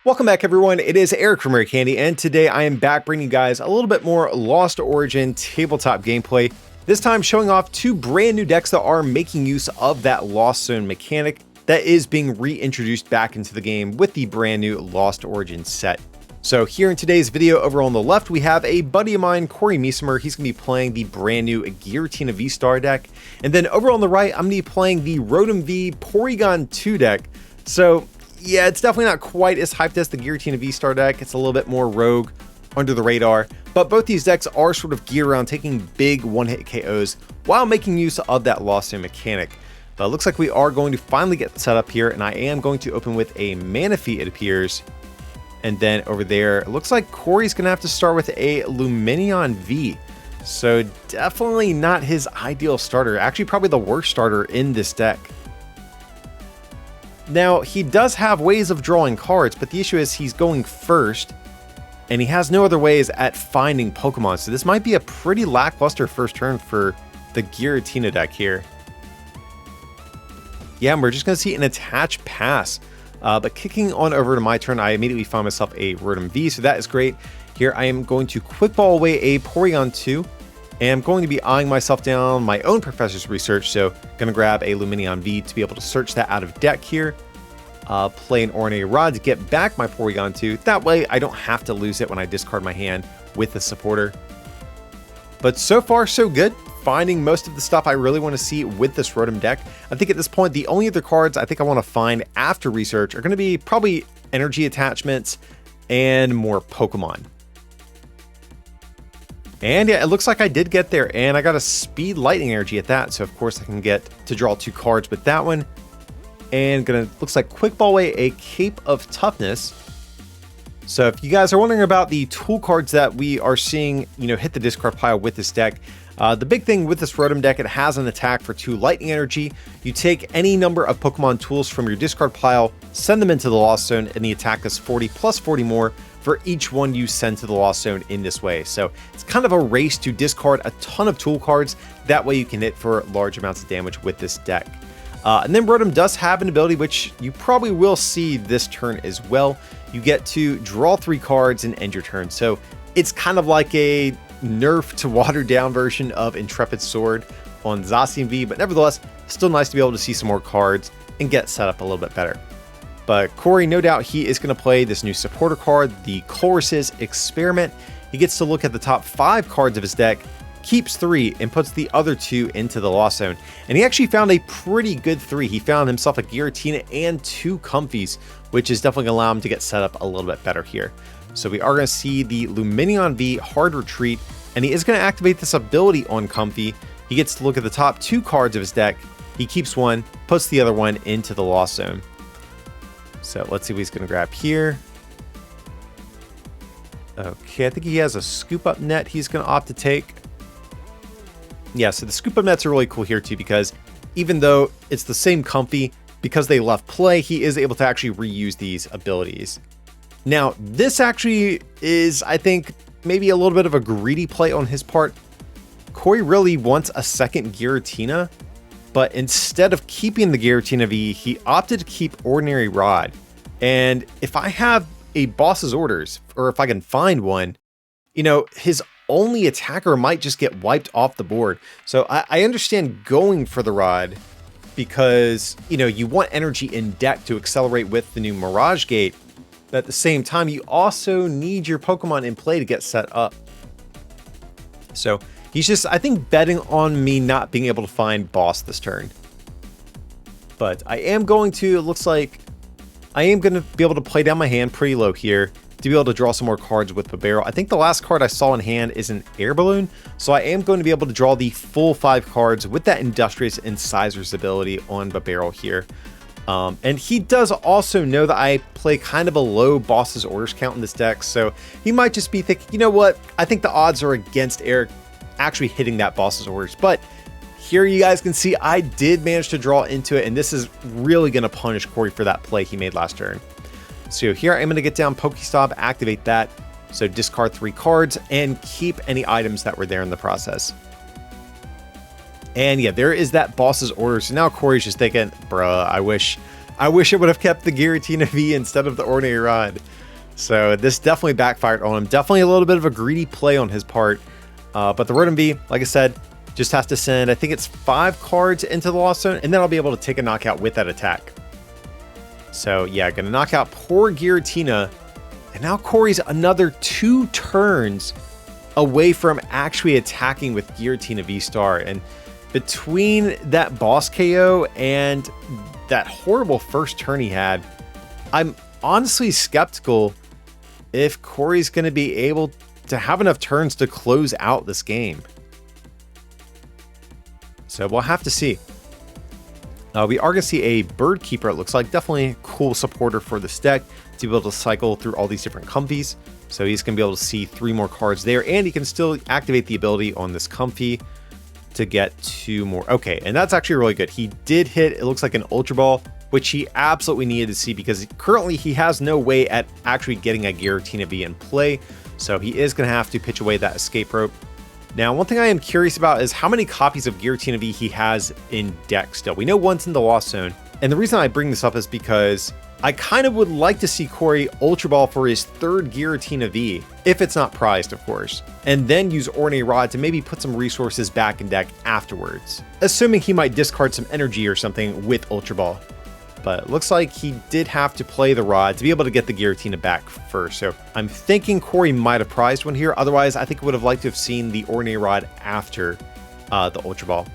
Welcome back, everyone. It is Eric from Rare Candy, and today I am back bringing you guys a little bit more Lost Origin tabletop gameplay. This time showing off two brand new decks that are making use of that Lost Zone mechanic that is being reintroduced back into the game with the brand new Lost Origin set. So here in today's video, over on the left, we have a buddy of mine, Corey Meesemer. He's going to be playing the brand new Giratina VSTAR deck. And then over on the right, I'm going to be playing the Rotom V Porygon2 deck. So yeah, it's definitely not quite as hyped as the Giratina VSTAR deck. It's a little bit more rogue, under the radar. But both these decks are sort of geared around taking big one-hit KOs while making use of that Lost Zone mechanic. But it looks like we are going to finally get set up here, and I am going to open with a Manaphy, it appears. And then over there, it looks like Corey's going to have to start with a Lumineon V. So definitely not his ideal starter. Actually, probably the worst starter in this deck. Now, he does have ways of drawing cards, but the issue is he's going first, and he has no other ways at finding Pokemon. So this might be a pretty lackluster first turn for the Giratina deck here. Yeah, and we're just going to see an attach pass. But kicking on over to my turn, I immediately find myself a Rotom V, so that is great. Here I am going to quick ball away a Porygon2, and I'm going to be eyeing myself down my own Professor's Research, so going to grab a Lumineon V to be able to search that out of deck here. Play an Ornate Rod to get back my Porygon2. That way I don't have to lose it when I discard my hand with the supporter. But so far so good. Finding most of the stuff I really want to see with this Rotom deck. I think at this point, the only other cards I think I want to find after research are going to be probably energy attachments and more Pokemon. And yeah, it looks like I did get there, and I got a Speed Lightning Energy at that. So of course I can get to draw two cards with that one. And looks like quick ball away a Cape of Toughness. So if you guys are wondering about the tool cards that we are seeing, hit the discard pile with this deck, the big thing with this Rotom deck, it has an attack for 2 lightning energy. You take any number of Pokemon tools from your discard pile, send them into the Lost Zone, and the attack is 40 plus 40 more for each one you send to the Lost Zone in this way. So it's kind of a race to discard a ton of tool cards. That way you can hit for large amounts of damage with this deck. And then Rotom does have an ability which you probably will see this turn as well. You get to draw 3 cards and end your turn. So it's kind of like a nerf to watered down version of Intrepid Sword on Zacian V, but nevertheless, still nice to be able to see some more cards and get set up a little bit better. But Corey, no doubt he is going to play this new supporter card, the Choruses Experiment. He gets to look at the top 5 cards of his deck, keeps 3, and puts the other 2 into the Lost Zone. And he actually found a pretty good 3. He found himself a Giratina and 2 Comfies, which is definitely going to allow him to get set up a little bit better here. So we are going to see the Lumineon V Hard Retreat, and he is going to activate this ability on Comfy. He gets to look at the top 2 cards of his deck. He keeps 1, puts the other one into the Lost Zone. So let's see what he's going to grab here. Okay, I think he has a Scoop Up Net he's going to opt to take. Yeah, so the Scoop Up Nets are really cool here too, because even though it's the same Comfy, because they left play, he is able to actually reuse these abilities. Now, this actually is, I think, maybe a little bit of a greedy play on his part. Corey really wants a second Giratina, but instead of keeping the Giratina V, he opted to keep Ordinary Rod. And if I have a Boss's Orders, or if I can find one, his only attacker might just get wiped off the board. So I understand going for the Rod because, you want energy in deck to accelerate with the new Mirage Gate. But at the same time, you also need your Pokemon in play to get set up. So he's just, I think, betting on me not being able to find Boss this turn. But I am going to, it looks like, I am going to be able to play down my hand pretty low here to be able to draw some more cards with Burrell. I think the last card I saw in hand is an Air Balloon. So I am going to be able to draw the full 5 cards with that Industrious Incisors ability on Burrell here. And he does also know that I play kind of a low Boss's Orders count in this deck, so he might just be thinking, you know what, I think the odds are against Eric actually hitting that Boss's Orders. But here you guys can see I did manage to draw into it, and this is really going to punish Corey for that play he made last turn. So here I'm going to get down Pokestop, activate that, so discard 3 cards, and keep any items that were there in the process. And yeah, there is that Boss's Orders. So now Corey's just thinking, bruh, I wish I wish it would have kept the Giratina V instead of the Ornate Rod. So this definitely backfired on him. Definitely a little bit of a greedy play on his part. But the Rotom V, like I said, just has to send, I think it's 5 cards into the Lost Zone, and then I'll be able to take a knockout with that attack. So yeah, gonna knock out poor Giratina. And now Corey's another 2 turns away from actually attacking with Giratina VSTAR. And between that boss KO and that horrible first turn he had, I'm honestly skeptical if Corey's going to be able to have enough turns to close out this game. So we'll have to see. We are going to see a Bird Keeper, it looks like. Definitely a cool supporter for this deck to be able to cycle through all these different Comfies. So he's going to be able to see 3 more cards there, and he can still activate the ability on this Comfy to get 2 more. Okay, and that's actually really good. He did hit, it looks like an Ultra Ball, which he absolutely needed to see because currently he has no way at actually getting a Giratina V in play. So he is going to have to pitch away that escape rope. Now, one thing I am curious about is how many copies of Giratina V he has in deck still. We know one's in the Lost Zone. And the reason I bring this up is because I kind of would like to see Corey Ultra Ball for his 3rd Giratina V, if it's not prized, of course, and then use Ornate Rod to maybe put some resources back in deck afterwards, assuming he might discard some energy or something with Ultra Ball. But it looks like he did have to play the Rod to be able to get the Giratina back first. So I'm thinking Corey might have prized one here. Otherwise, I think I would have liked to have seen the Ornate Rod after the Ultra Ball.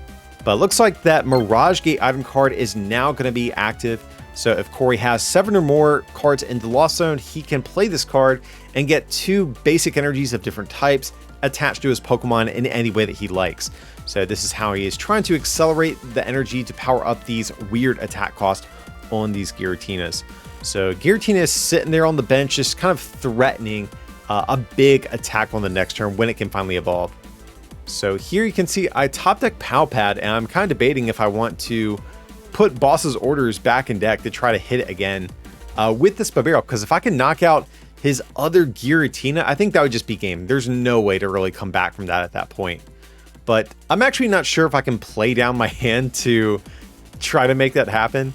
But it looks like that Mirage Gate item card is now going to be active. So if Corey has 7 or more cards in the Lost Zone, he can play this card and get 2 basic energies of different types attached to his Pokemon in any way that he likes. So this is how he is trying to accelerate the energy to power up these weird attack costs on these Giratinas. So Giratina is sitting there on the bench, just kind of threatening a big attack on the next turn when it can finally evolve. So here you can see I top deck Palpad, and I'm kind of debating if I want to put Boss's Orders back in deck to try to hit it again with this Burrell, because if I can knock out his other Giratina, I think that would just be game. There's no way to really come back from that at that point. But I'm actually not sure if I can play down my hand to try to make that happen.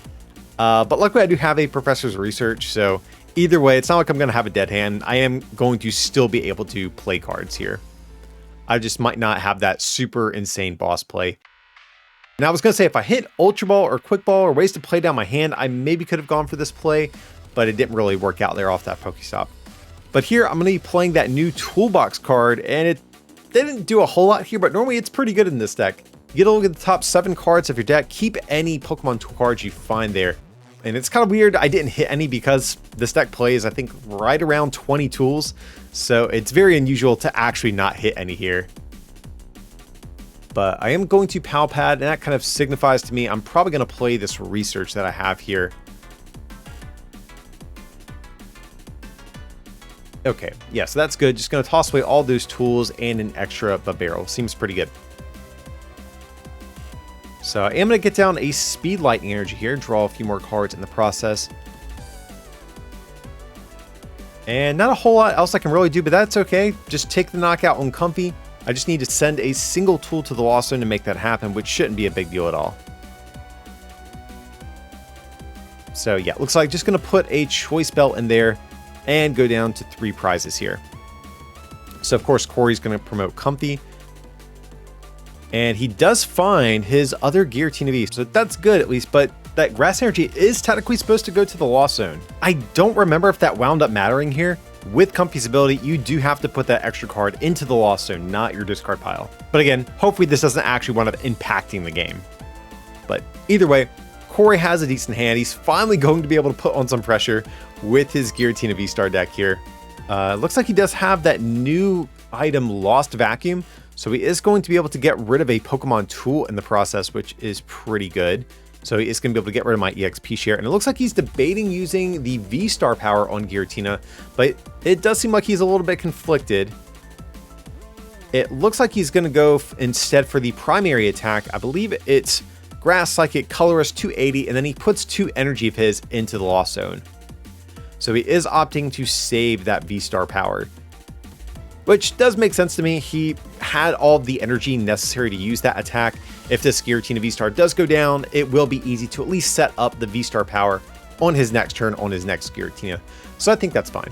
But luckily I do have a Professor's Research, so either way, it's not like I'm going to have a dead hand. I am going to still be able to play cards here. I just might not have that super insane boss play. And I was going to say, if I hit Ultra Ball or Quick Ball or ways to play down my hand, I maybe could have gone for this play, but it didn't really work out there off that Pokestop. But here, I'm going to be playing that new Toolbox card, and it didn't do a whole lot here, but normally it's pretty good in this deck. You get a look at the top 7 cards of your deck, keep any Pokemon tool cards you find there. And it's kind of weird, I didn't hit any because this deck plays, I think, right around 20 tools. So it's very unusual to actually not hit any here. But I am going to Palpad, and that kind of signifies to me I'm probably going to play this Research that I have here. Okay, yeah, so that's good. Just going to toss away all those tools and an extra Burrell. Seems pretty good. So I am going to get down a Speed Lightning Energy here, draw a few more cards in the process. And not a whole lot else I can really do, but that's okay. Just take the knockout on Comfy. I just need to send a single tool to the Lost Zone to make that happen, which shouldn't be a big deal at all. So yeah, looks like just going to put a Choice Belt in there and go down to 3 prizes here. So of course, Corey's going to promote Comfy. And he does find his other Giratina V, so that's good at least, but that Grass Energy is technically supposed to go to the Lost Zone. I don't remember if that wound up mattering here. With Comfy's ability, you do have to put that extra card into the Lost Zone, not your discard pile. But again, hopefully this doesn't actually wind up impacting the game. But either way, Corey has a decent hand. He's finally going to be able to put on some pressure with his Giratina VSTAR deck here. Looks like he does have that new item, Lost Vacuum. So he is going to be able to get rid of a Pokemon tool in the process, which is pretty good. So he is going to be able to get rid of my EXP share. And it looks like he's debating using the V-Star power on Giratina, but it does seem like he's a little bit conflicted. It looks like he's going to go instead for the primary attack. I believe it's Grass, Psychic, Colorless, 280, and then he puts 2 energy of his into the Lost Zone. So he is opting to save that V-Star power, which does make sense to me. He had all the energy necessary to use that attack. If this Giratina V-Star does go down, it will be easy to at least set up the V-Star power on his next turn on his next Giratina. So I think that's fine.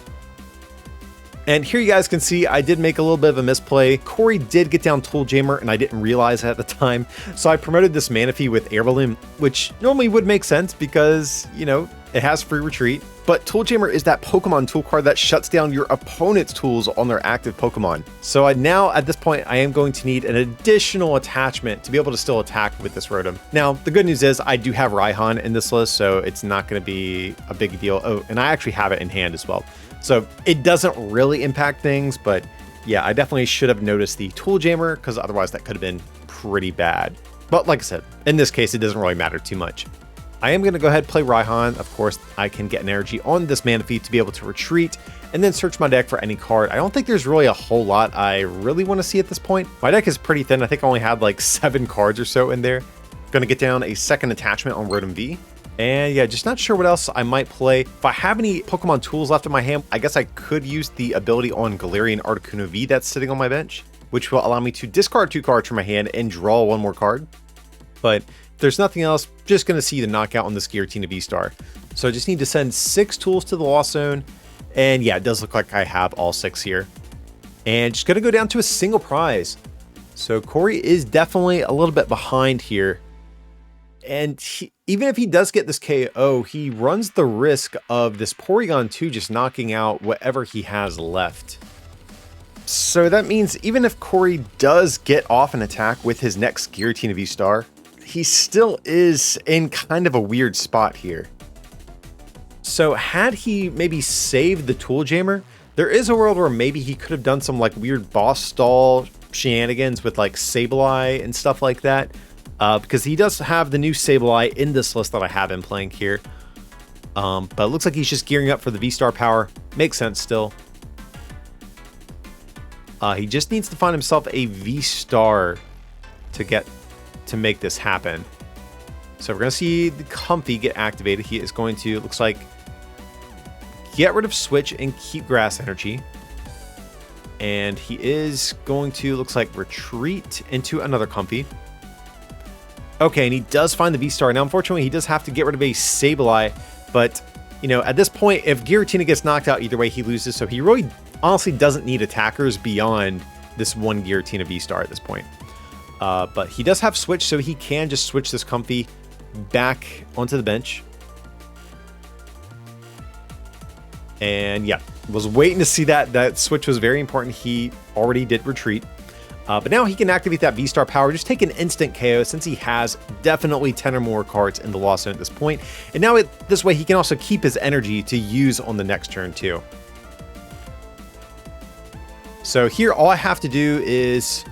And here you guys can see I did make a little bit of a misplay. Corey did get down Tool Jammer and I didn't realize at the time. So I promoted this Manaphy with Air Balloon, which normally would make sense because, you know, it has free retreat. But Tool Jammer is that Pokemon tool card that shuts down your opponent's tools on their active Pokemon. So now at this point, I am going to need an additional attachment to be able to still attack with this Rotom. Now, the good news is I do have Raihan in this list, so it's not going to be a big deal. Oh, and I actually have it in hand as well. So it doesn't really impact things, but yeah, I definitely should have noticed the Tool Jammer because otherwise that could have been pretty bad. But like I said, in this case, it doesn't really matter too much. I am going to go ahead and play Raihan. Of course, I can get an energy on this Manaphy to be able to retreat and then search my deck for any card. I don't think there's really a whole lot I really want to see at this point. My deck is pretty thin. I think I only had like 7 cards or so in there. Going to get down a second attachment on Rotom V. And yeah, just not sure what else I might play. If I have any Pokemon tools left in my hand, I guess I could use the ability on Galarian Articuno V that's sitting on my bench, which will allow me to discard 2 cards from my hand and draw 1 more card. But if there's nothing else, just going to see the knockout on this Giratina VSTAR. So I just need to send 6 tools to the Lost Zone. And yeah, it does look like I have all 6 here. And just going to go down to a single prize. So Corey is definitely a little bit behind here. And even if he does get this KO, he runs the risk of this Porygon2 just knocking out whatever he has left. So that means even if Corey does get off an attack with his next Giratina VSTAR, he still is in kind of a weird spot here. So had he maybe saved the Tool Jammer, there is a world where maybe he could have done some like weird boss stall shenanigans with like Sableye and stuff like that. Because he does have the new Sableye in this list that I have him playing here. But it looks like he's just gearing up for the VSTAR power. Makes sense still. He just needs to find himself a VSTAR to make this happen. So we're going to see the Comfy get activated. He is going to, looks like, get rid of Switch and keep Grass Energy. And he is going to, looks like, retreat into another Comfy. Okay, and he does find the VSTAR. Now, unfortunately, he does have to get rid of a Sableye, but, you know, at this point, if Giratina gets knocked out either way, he loses, so he really, honestly, doesn't need attackers beyond this one Giratina VSTAR at this point. But he does have Switch, so he can just switch this Comfy back onto the bench. And, yeah, was waiting to see that. That Switch was very important. He already did retreat. But now he can activate that VSTAR power, just take an instant KO since he has definitely 10 or more cards in the Lost Zone at this point. And now this way he can also keep his energy to use on the next turn too. So here all I have to do is,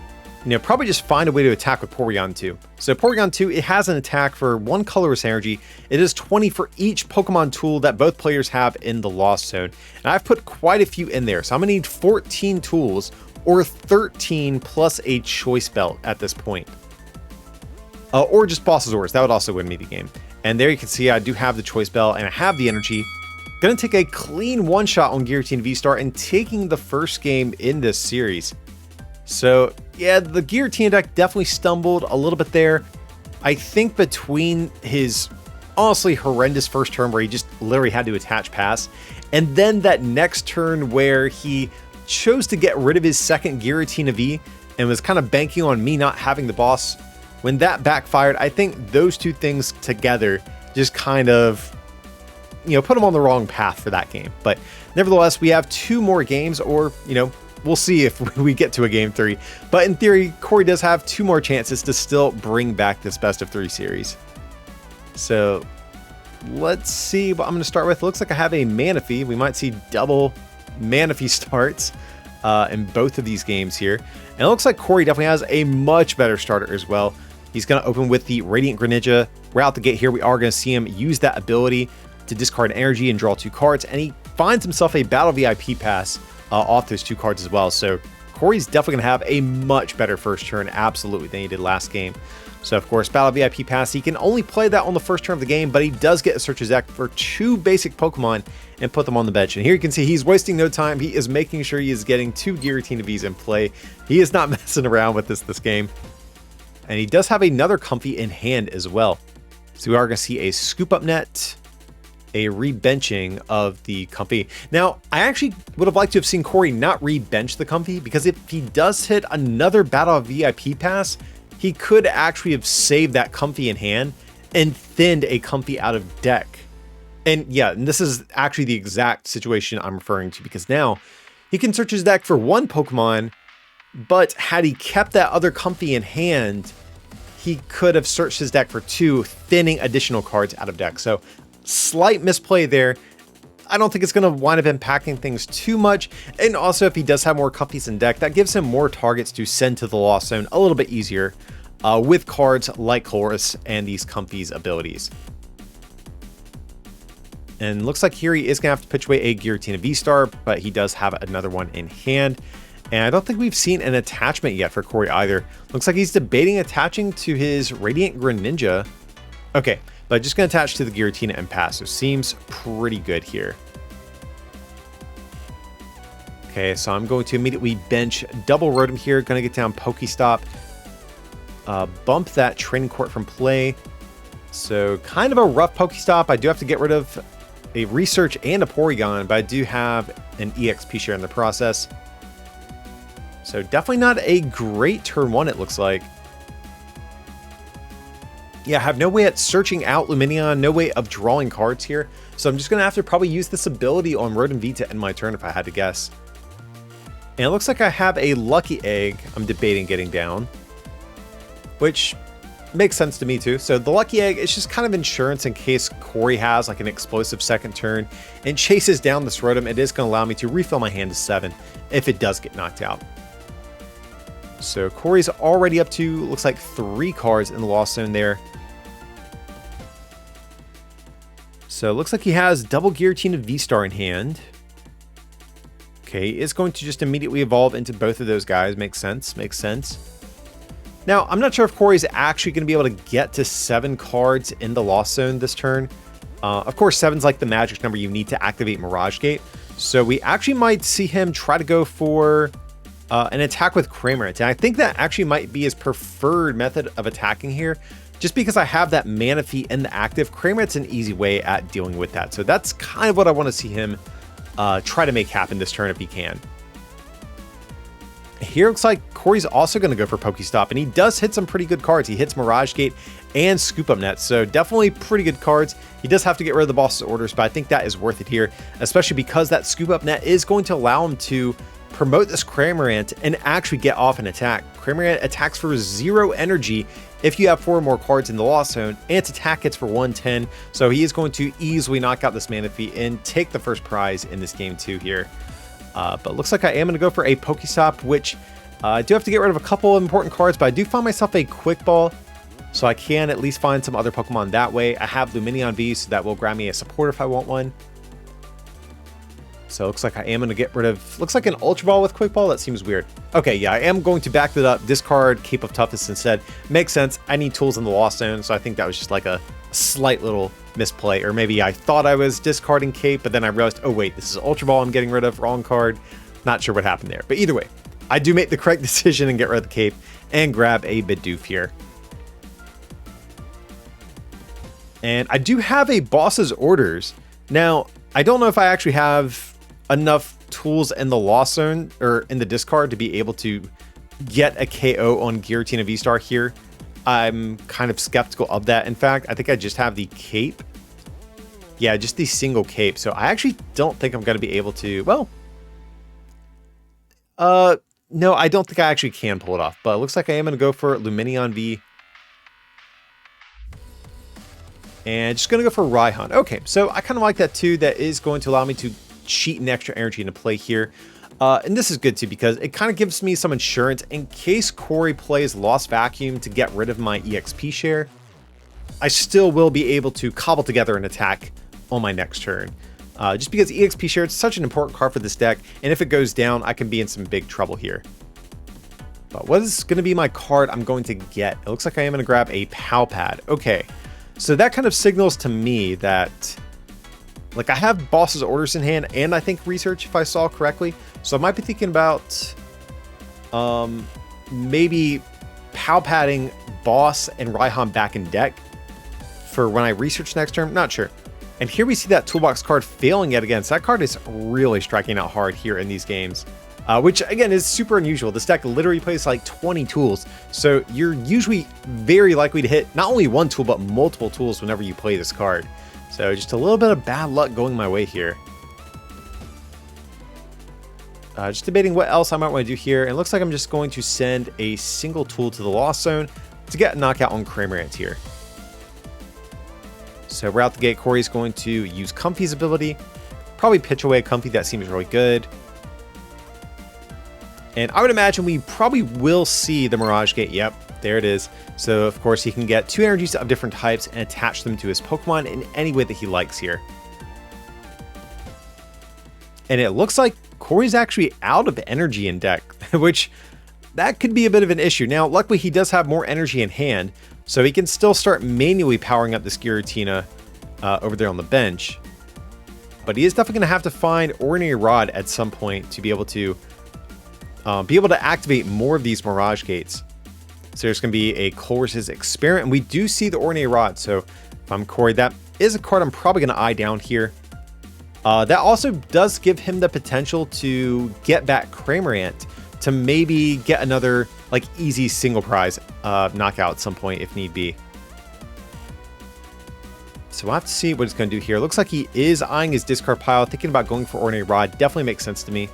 you know, probably just find a way to attack with Porygon2. So Porygon2, it has an attack for 1 colorless energy. It is 20 for each Pokemon tool that both players have in the Lost Zone. And I've put quite a few in there. So I'm gonna need 14 tools, or 13 plus a choice belt at this point. Or just Boss's Orders, that would also win me the game. And there you can see I do have the choice belt and I have the energy. Gonna take a clean one-shot on Giratina VSTAR and taking the first game in this series. So yeah, the Giratina deck definitely stumbled a little bit there. I think between his honestly horrendous first turn where he just literally had to attach pass, and then that next turn where he chose to get rid of his second Giratina V and was kind of banking on me not having the boss. When that backfired, I think those two things together just kind of, you know, put him on the wrong path for that game. But nevertheless, we have 2 more games, or, you know, we'll see if we get to a game 3. But in theory, Corey does have 2 more chances to still bring back this best of 3 series. So let's see what I'm going to start with. It looks like I have a Manaphy. We might see double Manaphy starts in both of these games here. And it looks like Corey definitely has a much better starter as well. He's going to open with the Radiant Greninja. Right out the gate here, we are going to see him use that ability to discard energy and draw 2 cards. And he finds himself a Battle VIP pass off those 2 cards as well. So Corey's definitely going to have a much better first turn, absolutely, than he did last game. So, of course, Battle VIP Pass, he can only play that on the first turn of the game, but he does get to search his deck for 2 basic Pokemon and put them on the bench. And here you can see he's wasting no time. He is making sure he is getting 2 Giratina Vs in play. He is not messing around with this game. And he does have another Comfy in hand as well. So we are going to see a Scoop Up Net. a rebenching of the Comfy. Now, I actually would have liked to have seen Corey not rebench the Comfy, because if he does hit another Battle of VIP pass, he could actually have saved that Comfy in hand and thinned a Comfy out of deck. And yeah, and this is actually the exact situation I'm referring to, because now he can search his deck for one Pokemon, but had he kept that other Comfy in hand, he could have searched his deck for two, thinning additional cards out of deck. So slight misplay there. I don't think it's going to wind up impacting things too much. And also, if he does have more Comfies in deck, that gives him more targets to send to the Lost Zone a little bit easier with cards like Horus and these Comfies abilities. And looks like here he is going to have to pitch away a Giratina VSTAR, but he does have another one in hand. And I don't think we've seen an attachment yet for Corey either. Looks like he's debating attaching to his Radiant Greninja. Okay, but just going to attach to the Giratina and pass. So seems pretty good here. Okay, so I'm going to immediately bench double Rotom here. Going to get down Pokestop. Bump that Training Court from play. So kind of a rough Pokestop. I do have to get rid of a Research and a Porygon, but I do have an EXP share in the process. So definitely not a great turn one, it looks like. Yeah, I have no way at searching out Lumineon, no way of drawing cards here. So I'm just going to have to probably use this ability on Rotom V to end my turn if I had to guess. And it looks like I have a Lucky Egg I'm debating getting down, which makes sense to me too. So the Lucky Egg is just kind of insurance in case Corey has like an explosive second turn and chases down this Rotom. It is going to allow me to refill my hand to 7 if it does get knocked out. So Corey's already up to, looks like 3 cards in the Lost Zone there. So it looks like he has double Giratina VSTAR in hand. Okay, is going to just immediately evolve into both of those guys. Makes sense, makes sense. Now, I'm not sure if Corey's actually going to be able to get to 7 cards in the Lost Zone this turn. Of course, 7's like the magic number you need to activate Mirage Gate. So we actually might see him try to go for an attack with Cramorant. And I think that actually might be his preferred method of attacking here. Just because I have that Manaphy in the active, Cramorant's an easy way at dealing with that. So that's kind of what I want to see him try to make happen this turn if he can. Here looks like Corey's also going to go for Pokestop, and he does hit some pretty good cards. He hits Mirage Gate and Scoop Up Net, so definitely pretty good cards. He does have to get rid of the boss's orders, but I think that is worth it here, especially because that Scoop Up Net is going to allow him to promote this Cramorant and actually get off an attack. Cramorant attacks for 0 energy if you have 4 more cards in the Lost Zone, and its attack hits for 110, so he is going to easily knock out this Manaphy and take the first prize in this game too here. But looks like I am going to go for a Pokestop, which I do have to get rid of a couple of important cards, but I do find myself a Quick Ball, so I can at least find some other Pokemon that way. I have Lumineon V, so that will grab me a support if I want one. So it looks like I am going to get rid of, looks like an Ultra Ball with Quick Ball. That seems weird. Okay, yeah, I am going to back that up, discard Cape of Toughness instead. Makes sense. I need tools in the Lost Zone, so I think that was just like a slight little misplay, or maybe I thought I was discarding Cape, but then I realized, oh wait, this is Ultra Ball I'm getting rid of, wrong card. Not sure what happened there, but either way, I do make the correct decision and get rid of the Cape and grab a Bidoof here. And I do have a Boss's Orders. Now, I don't know if I actually have enough tools in the Lost Zone or in the discard to be able to get a KO on Giratina VSTAR here. I'm kind of skeptical of that. In fact, I think I just have the Cape. Yeah, just the single Cape. So I actually don't think I'm going to be able to, well, no, I don't think I actually can pull it off, but it looks like I am going to go for Lumineon V. And just going to go for Raihan. Okay, so I kind of like that too. That is going to allow me to cheat an extra energy into play here. And this is good too, because it kind of gives me some insurance in case Corey plays Lost Vacuum to get rid of my EXP share. I still will be able to cobble together an attack on my next turn. Just because EXP share is such an important card for this deck, and if it goes down, I can be in some big trouble here. But what is going to be my card I'm going to get? It looks like I am going to grab a Palpad. Okay, so that kind of signals to me that, like, I have Boss's Orders in hand, and I think Research, if I saw correctly. So I might be thinking about maybe Palpadding Boss and Raihan back in deck for when I Research next turn. Not sure. And here we see that toolbox card failing yet again. So that card is really striking out hard here in these games, which again is super unusual. This deck literally plays like 20 tools. So you're usually very likely to hit not only one tool, but multiple tools whenever you play this card. So just a little bit of bad luck going my way here. Just debating what else I might want to do here. And it looks like I'm just going to send a single tool to the Lost Zone to get a knockout on Cramorant here. So right out the gate, Corey's going to use Comfy's ability. Probably pitch away Comfy, that seems really good. And I would imagine we probably will see the Mirage Gate. Yep, there it is. So of course he can get 2 energies of different types and attach them to his Pokemon in any way that he likes here. And it looks like Corey's actually out of energy in deck, which that could be a bit of an issue. Now, luckily he does have more energy in hand, so he can still start manually powering up this Giratina over there on the bench. But he is definitely going to have to find Ordinary Rod at some point to be able to activate more of these Mirage Gates. So there's going to be a Colress's Experiment, and we do see the Ordinary Rod. So if I'm Corey, that is a card I'm probably going to eye down here. That also does give him the potential to get back Cramorant to maybe get another like easy single prize knockout at some point if need be. So we'll have to see what he's going to do here. Looks like he is eyeing his discard pile, thinking about going for Ordinary Rod. Definitely makes sense to me.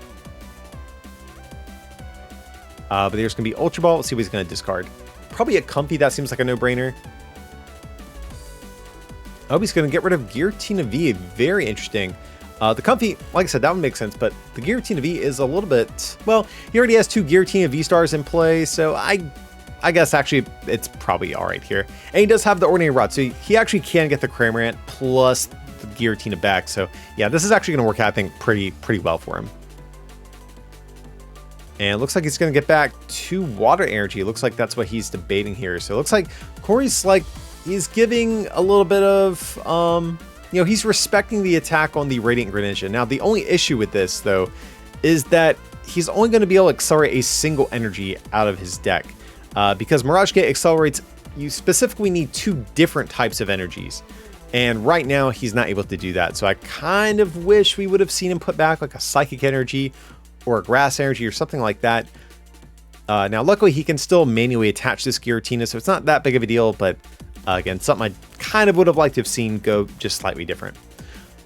But there's going to be Ultra Ball. Let's see what he's going to discard. Probably a Comfy. That seems like a no-brainer. Oh, he's going to get rid of Giratina V. Very interesting. The Comfy, like I said, that would make sense, but the Giratina V is a little bit... Well, he already has 2 Giratina V-Stars in play, so I guess actually it's probably alright here. And he does have the Ordinary Rod, so he actually can get the Cramorant plus the Giratina back. So yeah, this is actually going to work out, I think, pretty well for him. And it looks like he's going to get back 2 Water Energy. It looks like that's what he's debating here. So it looks like Corey's like, he's giving a little bit of, you know, he's respecting the attack on the Radiant Greninja. Now, the only issue with this, though, is that he's only going to be able to accelerate a single energy out of his deck. Because Mirage Gate accelerates, you specifically need 2 different types of energies. And right now, he's not able to do that. So I kind of wish we would have seen him put back like a Psychic Energy or a Grass Energy or something like that. Now, luckily, he can still manually attach this Giratina, so it's not that big of a deal, but again, something I kind of would have liked to have seen go just slightly different.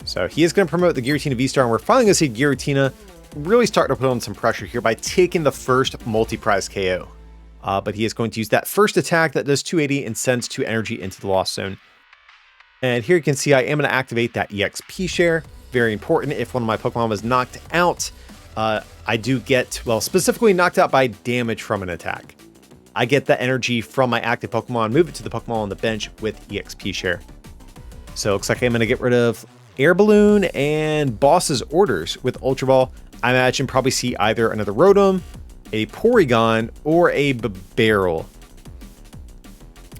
So he is going to promote the Giratina V-Star, and we're finally going to see Giratina really start to put on some pressure here by taking the first multi-prize KO. But he is going to use that first attack that does 280 and sends 2 energy into the Lost Zone. And here you can see I am going to activate that EXP share. Very important. If one of my Pokemon was knocked out, I do get, well, specifically knocked out by damage from an attack. I get the energy from my active Pokemon, move it to the Pokemon on the bench with EXP share. So it looks like I'm going to get rid of Air Balloon and Boss's Orders with Ultra Ball. I imagine probably see either another Rotom, a Porygon, or a Burrell.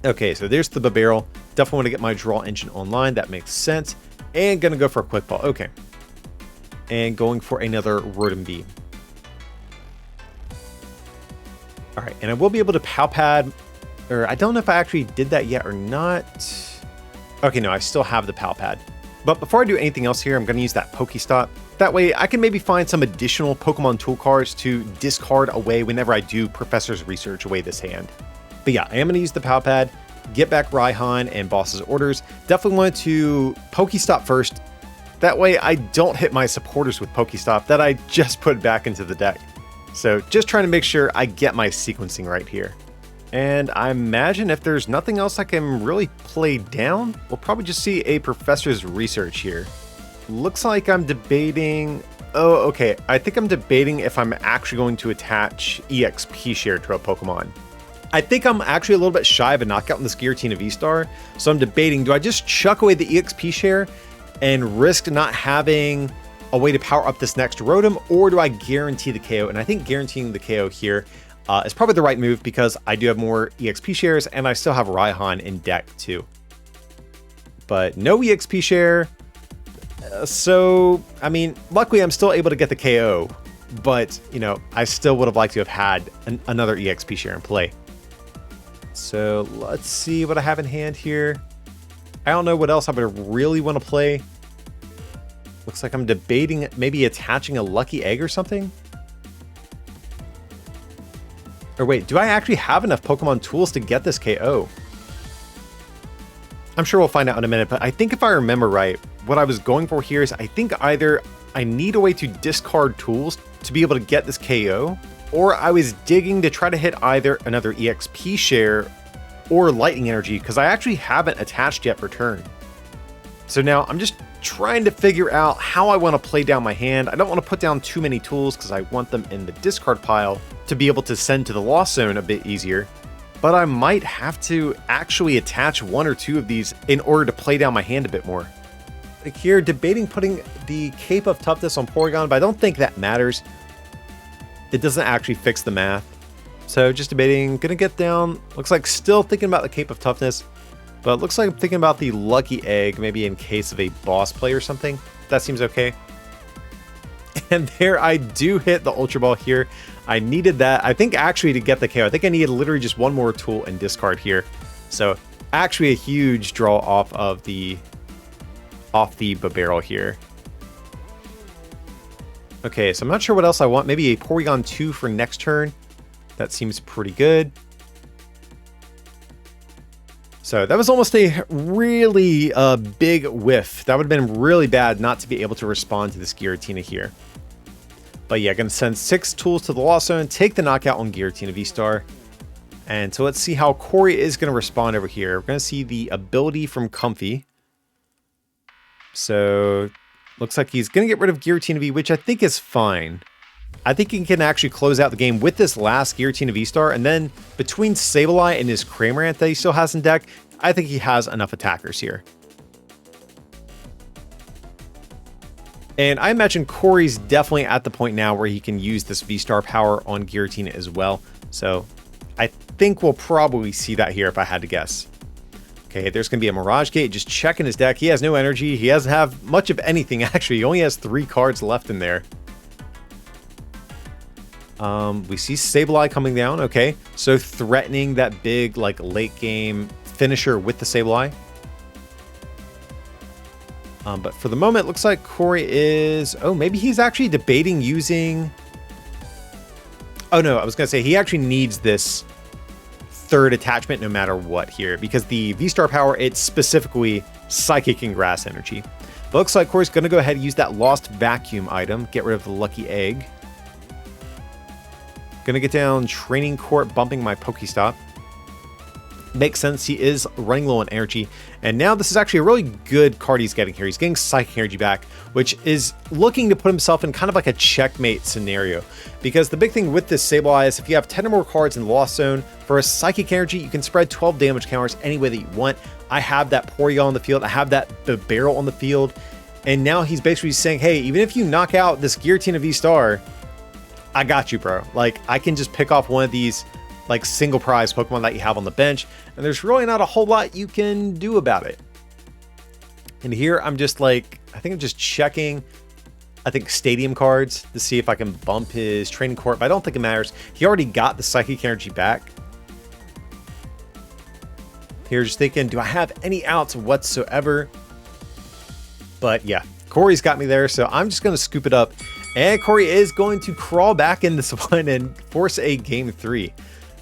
Okay, so there's the Burrell. Definitely want to get my draw engine online. That makes sense. And going to go for a Quick Ball. Okay. And going for another Rotom V. All right, and I will be able to Palpad, or I don't know if I actually did that yet or not. Okay, no, I still have the Palpad. But before I do anything else here, I'm going to use that Pokestop. That way I can maybe find some additional Pokemon tool cards to discard away whenever I do Professor's Research away this hand. But yeah, I am going to use the Palpad, get back Raihan and Boss's Orders. Definitely want to Pokestop first. That way I don't hit my supporters with Pokestop that I just put back into the deck. So just trying to make sure I get my sequencing right here. And I imagine if there's nothing else I can really play down, we'll probably just see a Professor's Research here. Looks like I'm debating... Oh, okay. I think I'm debating if I'm actually going to attach EXP share to a Pokemon. I think I'm actually a little bit shy of a knockout in this Giratina V-Star. So I'm debating, do I just chuck away the EXP share and risk not having a way to power up this next Rotom, or do I guarantee the KO? And I think guaranteeing the KO here is probably the right move because I do have more EXP shares and I still have Raihan in deck too. But no EXP share. So, I mean, luckily I'm still able to get the KO, but, you know, I still would have liked to have had another EXP share in play. So let's see what I have in hand here. I don't know what else I would really want to play. Looks like I'm debating maybe attaching a lucky egg or something. Or wait, do I actually have enough Pokemon tools to get this KO? I'm sure we'll find out in a minute, but I think if I remember right, what I was going for here is I think either I need a way to discard tools to be able to get this KO, or I was digging to try to hit either another EXP share or lightning energy, because I actually haven't attached yet for turn. So now I'm just trying to figure out how I want to play down my hand. I don't want to put down too many tools because I want them in the discard pile to be able to send to the lost zone a bit easier. But I might have to actually attach one or two of these in order to play down my hand a bit more. Like here, debating putting the Cape of Toughness on Porygon, but I don't think that matters. It doesn't actually fix the math. So just debating, gonna get down. Looks like still thinking about the Cape of Toughness, but it looks like I'm thinking about the Lucky Egg, maybe in case of a boss play or something. That seems okay. And there I do hit the Ultra Ball here. I needed that, I think, actually to get the KO. I think I needed literally just one more tool and discard here. So actually a huge draw off the barrel here. Okay, so I'm not sure what else I want. Maybe a Porygon2 for next turn. That seems pretty good. So that was almost a really big whiff. That would have been really bad not to be able to respond to this Giratina here. But yeah, gonna send 6 tools to the Lost Zone, take the knockout on Giratina VSTAR. And so let's see how Corey is gonna respond over here. We're gonna see the ability from Comfy. So looks like he's gonna get rid of Giratina V, which I think is fine. I think he can actually close out the game with this last Giratina VSTAR, and then between Sableye and his Cramorant that he still has in deck, I think he has enough attackers here. And I imagine Corey's definitely at the point now where he can use this V-Star power on Giratina as well. So I think we'll probably see that here if I had to guess. Okay, there's going to be a Mirage Gate, just checking his deck. He has no energy. He doesn't have much of anything, actually. He only has 3 cards left in there. We see Sableye coming down. Okay, so threatening that big, like, late game finisher with the Sableye. But for the moment, it looks like Corey is... Oh, maybe he's actually debating using... Oh, no, I was going to say he actually needs this third attachment no matter what here, because the V-Star power, it's specifically Psychic and Grass energy. But looks like Corey's going to go ahead and use that Lost Vacuum item, get rid of the Lucky Egg. Going to get down Training Court, bumping my Pokestop. Makes sense, he is running low on energy. And now this is actually a really good card he's getting here. He's getting Psychic Energy back, which is looking to put himself in kind of like a checkmate scenario. Because the big thing with this Sableye is if you have 10 or more cards in the Lost Zone, for a Psychic Energy, you can spread 12 damage counters any way that you want. I have that Porygon on the field, I have that Barrel on the field, and now he's basically saying, hey, even if you knock out this Giratina V-Star, I got you, bro. Like, I can just pick off one of these like single prize Pokemon that you have on the bench, and there's really not a whole lot you can do about it. And here I'm just like, I think I'm just checking, I think stadium cards to see if I can bump his Training Court, but I don't think it matters. He already got the Psychic Energy back. Here just thinking, do I have any outs whatsoever? But yeah, Corey's got me there, so I'm just going to scoop it up. And Corey is going to crawl back in this one and force a game 3.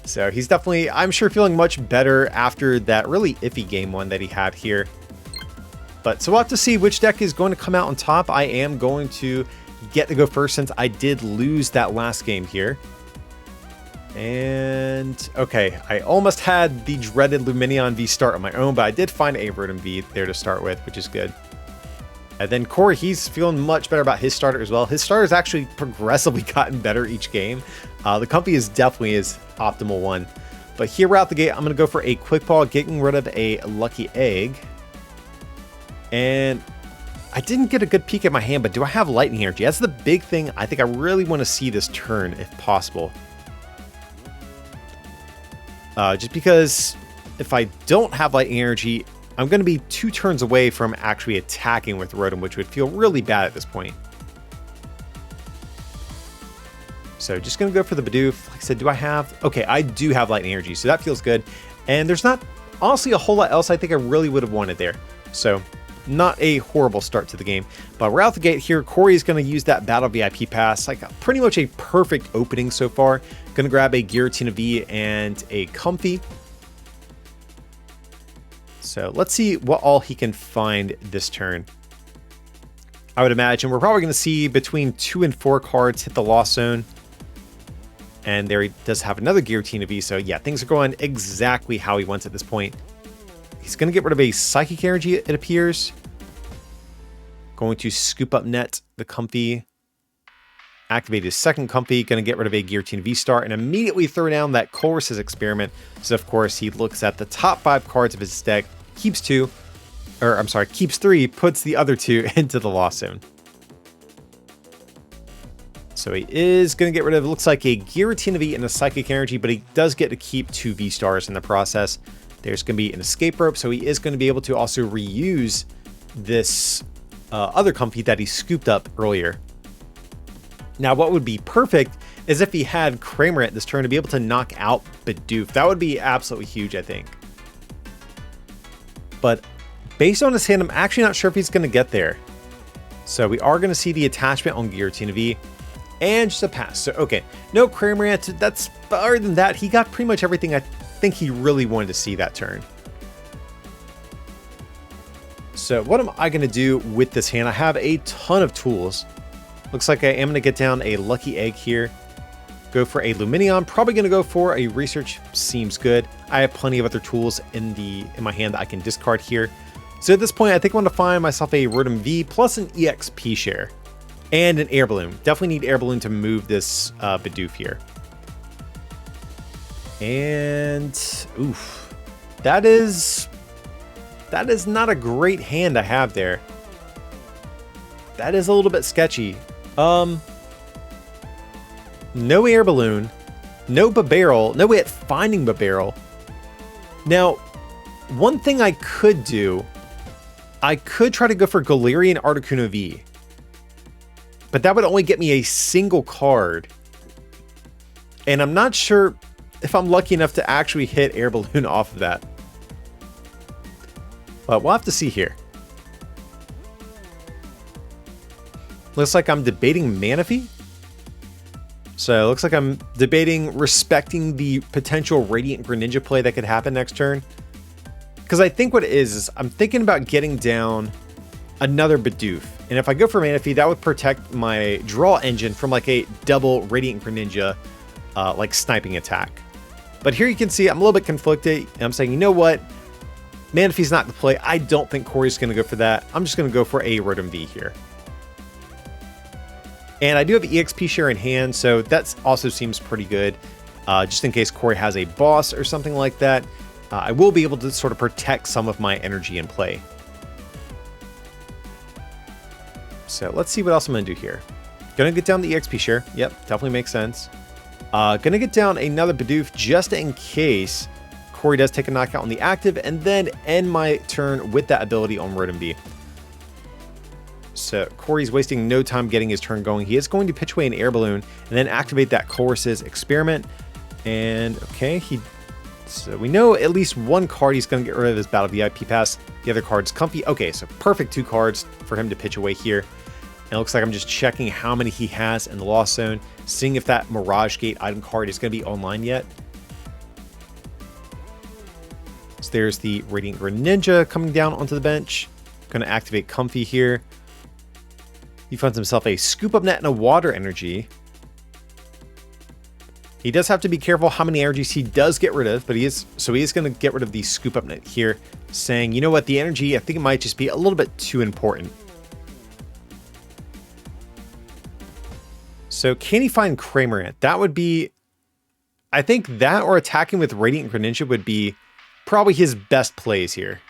So he's definitely, I'm sure, feeling much better after that really iffy game 1 that he had here. But so we'll have to see which deck is going to come out on top. I am going to get to go first since I did lose that last game here. And okay, I almost had the dreaded Lumineon V start on my own, but I did find a Rotom V there to start with, which is good. And then Corey, he's feeling much better about his starter as well. His starter's actually progressively gotten better each game. The Comfy is definitely his optimal one. But here right out the gate, I'm going to go for a Quick Ball, getting rid of a Lucky Egg. And I didn't get a good peek at my hand, but do I have Lightning Energy? That's the big thing. I think I really want to see this turn if possible. Just because if I don't have Lightning Energy, I'm going to be 2 turns away from actually attacking with Rotom, which would feel really bad at this point. So just going to go for the Bidoof. Like I said, do I have... Okay, I do have Lightning Energy, so that feels good. And there's not, honestly, a whole lot else I think I really would have wanted there. So not a horrible start to the game. But we're out the gate here. Corey is going to use that Battle VIP pass. Like pretty much a perfect opening so far. Going to grab a Giratina V and a Comfy. So let's see what all he can find this turn. I would imagine we're probably going to see between 2 and 4 cards hit the loss zone. And there he does have another Giratina V. So yeah, things are going exactly how he wants at this point. He's going to get rid of a Psychic Energy, it appears. Going to scoop up net the Comfy. Activate his second Comfy. Going to get rid of a Giratina VSTAR and immediately throw down that Colress's Experiment. So of course he looks at the top 5 cards of his deck, keeps 2. Or I'm sorry, keeps 3, puts the other 2 into the loss zone. So he is going to get rid of, it looks like a Giratina V and a Psychic Energy, but he does get to keep 2 V-Stars in the process. There's going to be an Escape Rope, so he is going to be able to also reuse this other Comfy that he scooped up earlier. Now, what would be perfect is if he had Cramorant this turn to be able to knock out Bidoof. That would be absolutely huge, I think. But based on his hand, I'm actually not sure if he's going to get there. So we are going to see the attachment on Giratina V. And just a pass. So, okay. No Cramorant. That's, other than that, he got pretty much everything I think he really wanted to see that turn. So what am I going to do with this hand? I have a ton of tools. Looks like I am going to get down a Lucky Egg here. Go for a Lumineon. Probably going to go for a Research. Seems good. I have plenty of other tools in my hand that I can discard here. So at this point, I think I want to find myself a Rotom V plus an EXP share. And an Air Balloon. Definitely need Air Balloon to move this Bidoof here. And oof. That is not a great hand I have there. That is a little bit sketchy. No Air Balloon. No Barrel. No way at finding Barrel. Now, one thing I could do, I could try to go for Galarian Articuno V. But that would only get me a single card. And I'm not sure if I'm lucky enough to actually hit Air Balloon off of that. But we'll have to see here. Looks like I'm debating Manaphy. So it looks like I'm debating respecting the potential Radiant Greninja play that could happen next turn. Because I think what it is I'm thinking about getting down another Bidoof. And if I go for Manaphy, that would protect my draw engine from like a double Radiant Greninja like sniping attack. But here you can see I'm a little bit conflicted. And I'm saying, you know what? Manaphy's not the play. I don't think Corey's going to go for that. I'm just going to go for a Rotom V here. And I do have EXP share in hand, so that also seems pretty good. Just in case Corey has a boss or something like that, I will be able to sort of protect some of my energy in play. So let's see what else I'm going to do here. Gonna get down the EXP share. Yep, definitely makes sense. Gonna get down another Bidoof just in case Corey does take a knockout on the active, and then end my turn with that ability on Rotom V. So Corey's wasting no time getting his turn going. He is going to pitch away an Air Balloon and then activate that Colress's Experiment. And okay, so we know at least one card he's going to get rid of his Battle VIP pass. The other card's Comfy. Okay, so perfect 2 cards for him to pitch away here. And it looks like I'm just checking how many he has in the loss zone, seeing if that Mirage Gate item card is going to be online yet. So there's the Radiant Greninja coming down onto the bench. Going to activate Comfy here. He finds himself a Scoop Up Net and a Water Energy. He does have to be careful how many energies he does get rid of, but he is going to get rid of the Scoop Up Net here, saying, you know what, the energy, I think it might just be a little bit too important. So can he find Cramorant? That would be, I think that or attacking with Radiant Greninja would be probably his best plays here.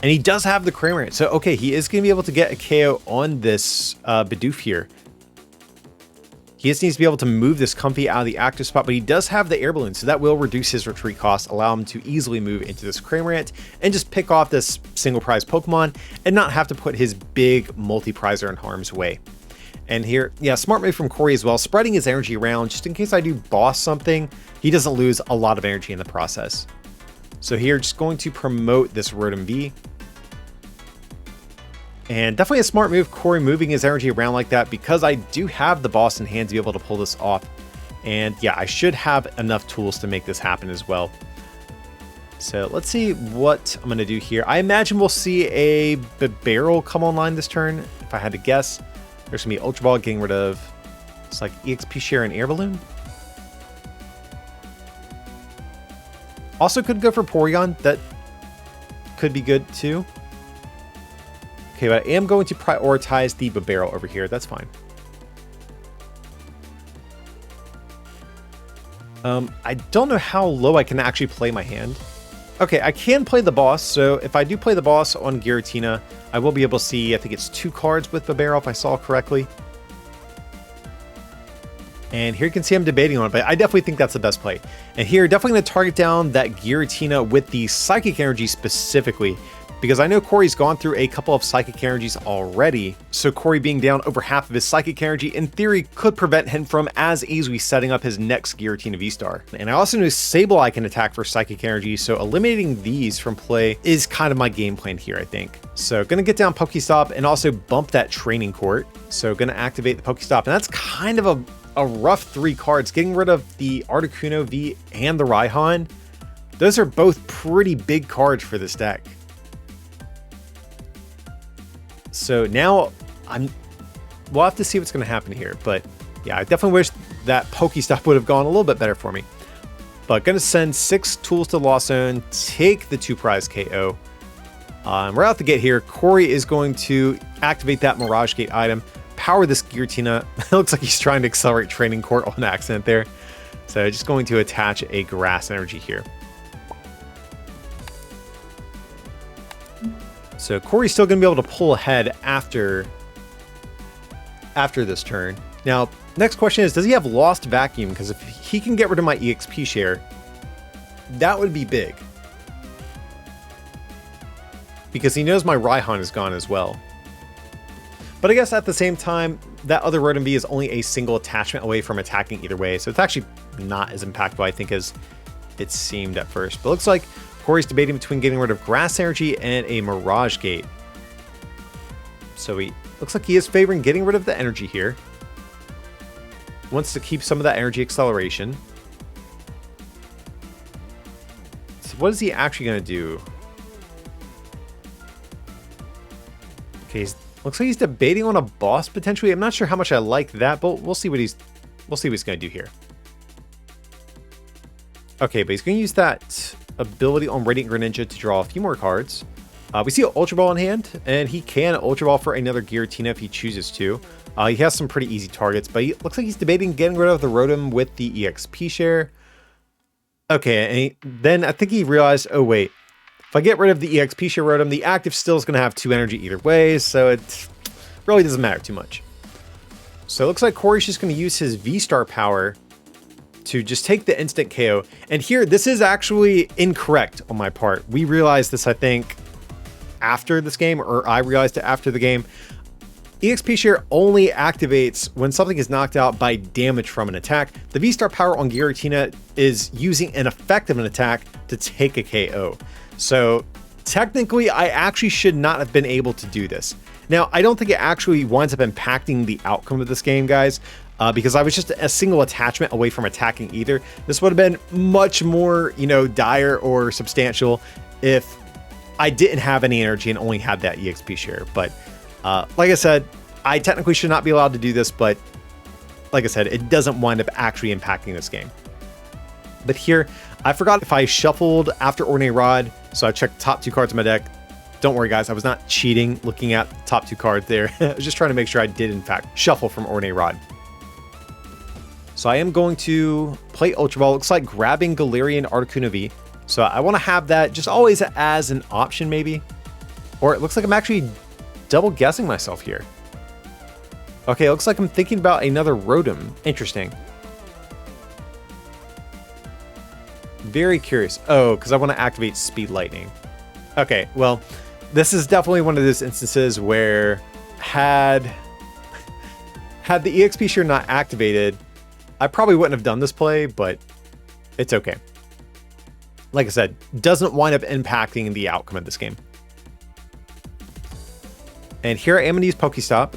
And he does have the Cramorant. So, okay, he is going to be able to get a KO on this Bidoof here. He just needs to be able to move this Comfy out of the active spot, but he does have the Air Balloon, so that will reduce his retreat cost, allow him to easily move into this Cramorant and just pick off this single prize Pokemon and not have to put his big multi-prizer in harm's way. And here, yeah, smart move from Corey as well, spreading his energy around just in case I do boss something, he doesn't lose a lot of energy in the process. So here, just going to promote this Rotom V. And definitely a smart move, Corey moving his energy around like that, because I do have the boss in hand to be able to pull this off. And yeah, I should have enough tools to make this happen as well. So let's see what I'm going to do here. I imagine we'll see a Burrell come online this turn. If I had to guess, there's going to be Ultra Ball getting rid of, it's like EXP Share and Air Balloon. Also could go for Porygon. That could be good too. Okay, but I am going to prioritize the Burrell over here. That's fine. I don't know how low I can actually play my hand. Okay, I can play the boss. So if I do play the boss on Giratina, I will be able to see, I think it's 2 cards with the Burrell if I saw correctly. And here you can see I'm debating on it, but I definitely think that's the best play. And here, definitely going to target down that Giratina with the Psychic Energy specifically, because I know Corey's gone through a couple of Psychic Energies already. So Corey being down over half of his Psychic Energy, in theory, could prevent him from as easily setting up his next Giratina VSTAR. And I also know Sableye can attack for Psychic Energy, so eliminating these from play is kind of my game plan here, I think. So gonna get down Pokestop and also bump that Training Court. So gonna activate the Pokestop, and that's kind of a rough 3 cards. Getting rid of the Articuno V and the Raihan. Those are both pretty big cards for this deck. So now we'll have to see what's going to happen here. But yeah, I definitely wish that Pokestop would have gone a little bit better for me. But going to send 6 tools to Lost Zone, take the 2 prize KO. Right out the gate here, Corey is going to activate that Mirage Gate item, power this Giratina. It looks like he's trying to accelerate Training Court on accident there. So just going to attach a Grass Energy here. So Corey's still going to be able to pull ahead after this turn. Now, next question is, does he have Lost Vacuum? Because if he can get rid of my EXP share, that would be big. Because he knows my Raihan is gone as well. But I guess at the same time, that other Rotom V is only a single attachment away from attacking either way. So it's actually not as impactful, I think, as it seemed at first. But it looks like Corey's debating between getting rid of Grass Energy and a Mirage Gate. So he looks like he is favoring getting rid of the energy here. Wants to keep some of that energy acceleration. So what is he actually going to do? Okay, looks like he's debating on a boss potentially. I'm not sure how much I like that, but we'll see what he's going to do here. Okay, but he's going to use that ability on Radiant Greninja to draw a few more cards. We see an Ultra Ball in hand, and he can Ultra Ball for another Giratina if he chooses to. He has some pretty easy targets, but he looks like he's debating getting rid of the Rotom with the EXP share. Okay, and then I think he realized, oh wait, if I get rid of the EXP share Rotom, the active still is going to have 2 energy either way, so it really doesn't matter too much. So it looks like Corey's just going to use his V-Star power to just take the instant KO. And here, this is actually incorrect on my part. We realized this, I think, after this game, or I realized it after the game. EXP share only activates when something is knocked out by damage from an attack. The V-Star power on Giratina is using an effect of an attack to take a KO. So technically, I actually should not have been able to do this. Now, I don't think it actually winds up impacting the outcome of this game, guys. Because I was just a single attachment away from attacking either. This would have been much more, dire or substantial if I didn't have any energy and only had that EXP share. But like I said, I technically should not be allowed to do this, but like I said, it doesn't wind up actually impacting this game. But here, I forgot if I shuffled after Ordinary Rod, so I checked the top 2 cards of my deck. Don't worry, guys, I was not cheating looking at the top 2 cards there. I was just trying to make sure I did, in fact, shuffle from Ordinary Rod. So I am going to play Ultra Ball. Looks like grabbing Galarian Articuno V. So I want to have that just always as an option, maybe. Or it looks like I'm actually double guessing myself here. Okay, it looks like I'm thinking about another Rotom. Interesting. Very curious. Oh, because I want to activate Speed Lightning. Okay, well, this is definitely one of those instances where had the EXP share not activated, I probably wouldn't have done this play, but it's okay. like I said, doesn't wind up impacting the outcome of this game. And here I am going to use Pokestop.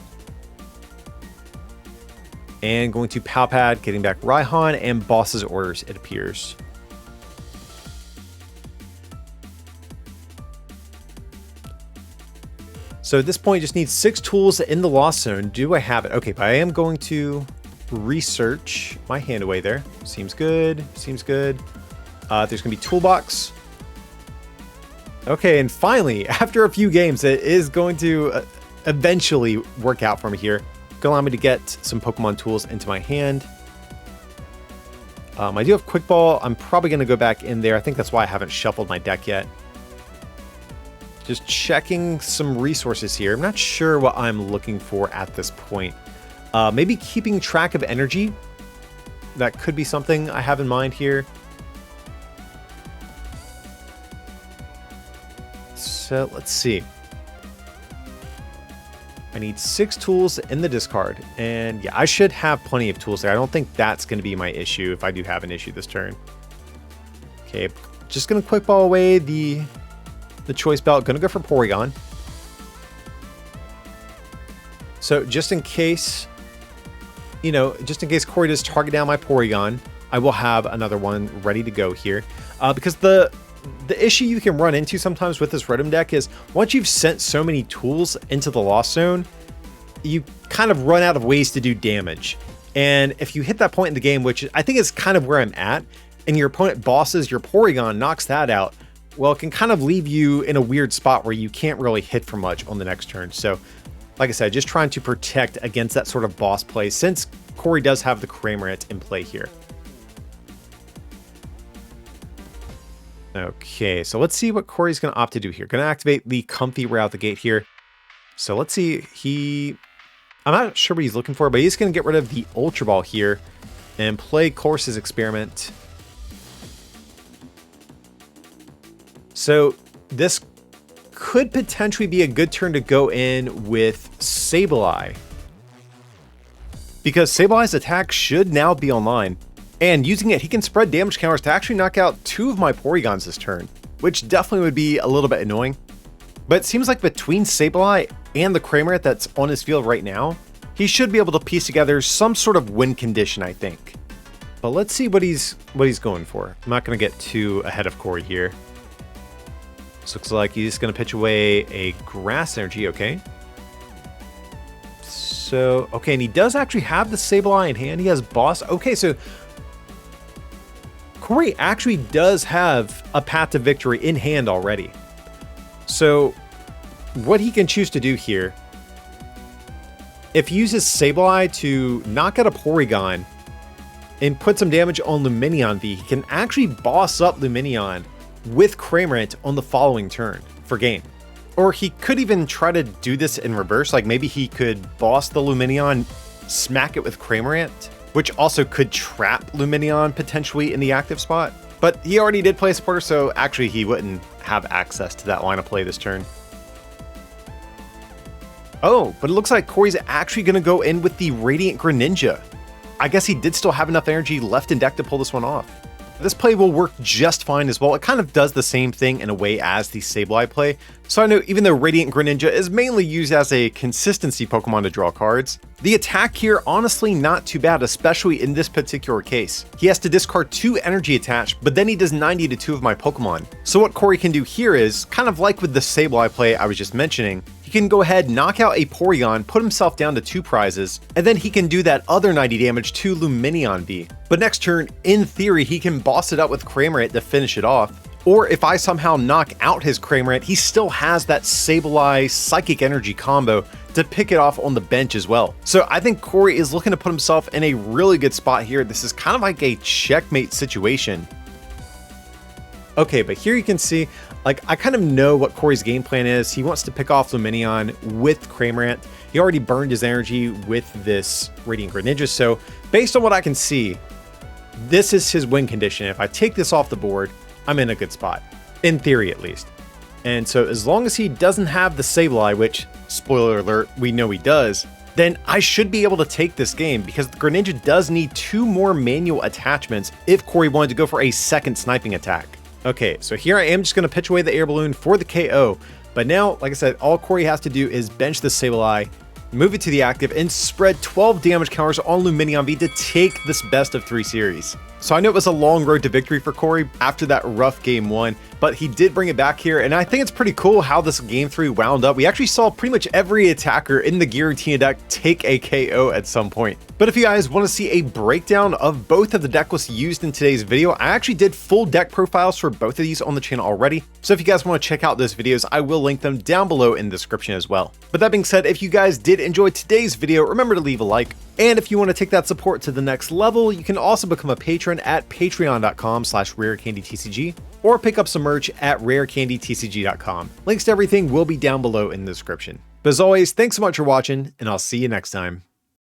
And going to Palpad, getting back Raihan and Boss's orders, it appears. So at this point, just need 6 tools in the Lost Zone. Do I have it? Okay, but I am going to research my hand away there. Seems good. Seems good. There's going to be Toolbox. Okay, and finally, after a few games, it is going to eventually work out for me here. Gonna allow me to get some Pokemon tools into my hand. I do have Quick Ball. I'm probably going to go back in there. I think that's why I haven't shuffled my deck yet. Just checking some resources here. I'm not sure what I'm looking for at this point. Maybe keeping track of energy. That could be something I have in mind here. So let's see. I need 6 tools in the discard. And yeah, I should have plenty of tools there. I don't think that's going to be my issue if I do have an issue this turn. Okay, just going to Quick Ball away the choice belt. Going to go for Porygon. So just in case, you know, just in case Corey does target down my Porygon, I will have another one ready to go here. Because the issue you can run into sometimes with this Rotom deck is once you've sent so many tools into the Lost Zone, you kind of run out of ways to do damage. And if you hit that point in the game, which I think is kind of where I'm at, and your opponent bosses your Porygon, knocks that out, well, it can kind of leave you in a weird spot where you can't really hit for much on the next turn. So, like I said, just trying to protect against that sort of boss play since Corey does have the Cramorant in play here. Okay, so let's see what Corey's going to opt to do here. Going to activate the Comfy right out the gate here. So let's see. I'm not sure what he's looking for, but he's going to get rid of the Ultra Ball here and play Course's Experiment. So this could potentially be a good turn to go in with Sableye, because Sableye's attack should now be online. And using it, he can spread damage counters to actually knock out 2 of my Porygons this turn, which definitely would be a little bit annoying. But it seems like between Sableye and the Cramorant that's on his field right now, he should be able to piece together some sort of win condition, I think. But let's see what he's going for. I'm not going to get too ahead of Corey here. This looks like he's going to pitch away a Grass Energy, okay. So, okay, and he does actually have the Sableye in hand. He has Boss. Okay, so Corey actually does have a Path to Victory in hand already. So what he can choose to do here, if he uses Sableye to knock out a Porygon and put some damage on Lumineon V, he can actually boss up Lumineon with Cramorant on the following turn for game. Or he could even try to do this in reverse, like maybe he could boss the Lumineon, smack it with Cramorant, which also could trap Lumineon potentially in the active spot. But he already did play a supporter, so actually he wouldn't have access to that line of play this turn. Oh, but it looks like Corey's actually going to go in with the Radiant Greninja. I guess he did still have enough energy left in deck to pull this one off. This play will work just fine as well. It kind of does the same thing in a way as the Sableye play. So I know even though Radiant Greninja is mainly used as a consistency Pokemon to draw cards, the attack here honestly not too bad, especially in this particular case. He has to discard 2 energy attached, but then he does 90 to 2 of my Pokemon. So what Corey can do here is, kind of like with the Sableye play I was just mentioning, he can go ahead, knock out a Porygon, put himself down to 2 prizes, and then he can do that other 90 damage to Lumineon V. But next turn, in theory, he can boss it up with Cramorant to finish it off. Or if I somehow knock out his Cramorant, he still has that Sableye Psychic Energy combo to pick it off on the bench as well. So I think Corey is looking to put himself in a really good spot here. This is kind of like a checkmate situation. Okay, but here you can see, like, I kind of know what Corey's game plan is. He wants to pick off Lumineon with Cramorant. He already burned his energy with this Radiant Greninja. So based on what I can see, this is his win condition. If I take this off the board, I'm in a good spot, in theory at least. And so as long as he doesn't have the Sableye, which, spoiler alert, we know he does, then I should be able to take this game, because the Greninja does need 2 more manual attachments if Corey wanted to go for a second sniping attack. Okay, so here I am just going to pitch away the air balloon for the KO. But now, like I said, all Corey has to do is bench the Sableye, move it to the active, and spread 12 damage counters on Lumineon V to take this best of 3 series. So I know it was a long road to victory for Corey after that rough game 1, but he did bring it back here, and I think it's pretty cool how this game 3 wound up. We actually saw pretty much every attacker in the Giratina deck take a KO at some point. But if you guys want to see a breakdown of both of the deck lists used in today's video, I actually did full deck profiles for both of these on the channel already. So if you guys want to check out those videos, I will link them down below in the description as well. But that being said, if you guys did enjoy today's video, remember to leave a like. And if you want to take that support to the next level, you can also become a patron at patreon.com/rarecandytcg or pick up some merch at rarecandytcg.com. Links to everything will be down below in the description. But as always, thanks so much for watching, and I'll see you next time.